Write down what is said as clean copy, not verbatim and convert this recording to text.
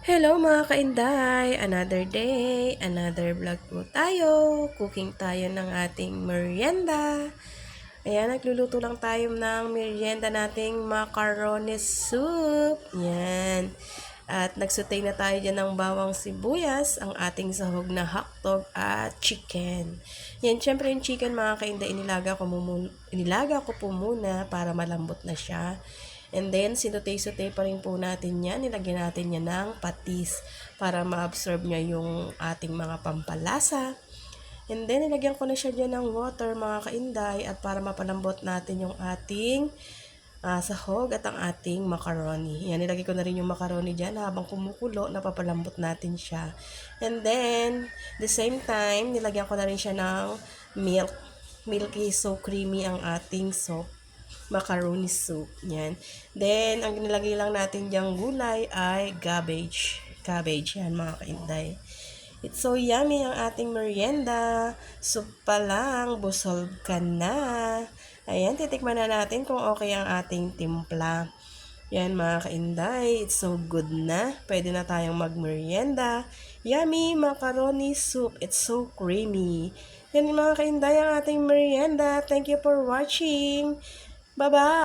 Hello mga kainday! Another day, another vlog po tayo. Cooking tayo ng ating merienda. Ayan, nagluluto lang tayo ng merienda nating macaroni soup. Yan. At nagsutay na tayo dyan ng bawang sibuyas, ang ating sahog na hotdog at chicken. Yan, syempre yung chicken mga kainday, inilaga ko po muna para malambot na siya. And then, sinutay-sutay pa rin po natin yan. Nilagyan natin yan ng patis para ma-absorb niya yung ating mga pampalasa. And then, nilagyan ko na siya dyan ng water mga kainday at para mapalambot natin yung ating sahog at ang ating macaroni. Yan, nilagay ko na rin yung macaroni dyan habang kumukulo, napapalambot natin siya. And then, the same time, nilagyan ko na rin siya ng milk. Milky, so creamy ang ating soup. Macaroni soup. Yan. Then, ang nilagay lang natin diyang gulay ay cabbage. Cabbage. Yan, mga kainday. It's so yummy ang ating merienda. Soup pa lang, busog ka na. Ayan, titikman na natin kung okay ang ating timpla. Yan, mga kainday. It's so good na. Pwede na tayong magmerienda. Yummy macaroni soup. It's so creamy. Yan, mga kainday, ang ating merienda. Thank you for watching. Bye-bye!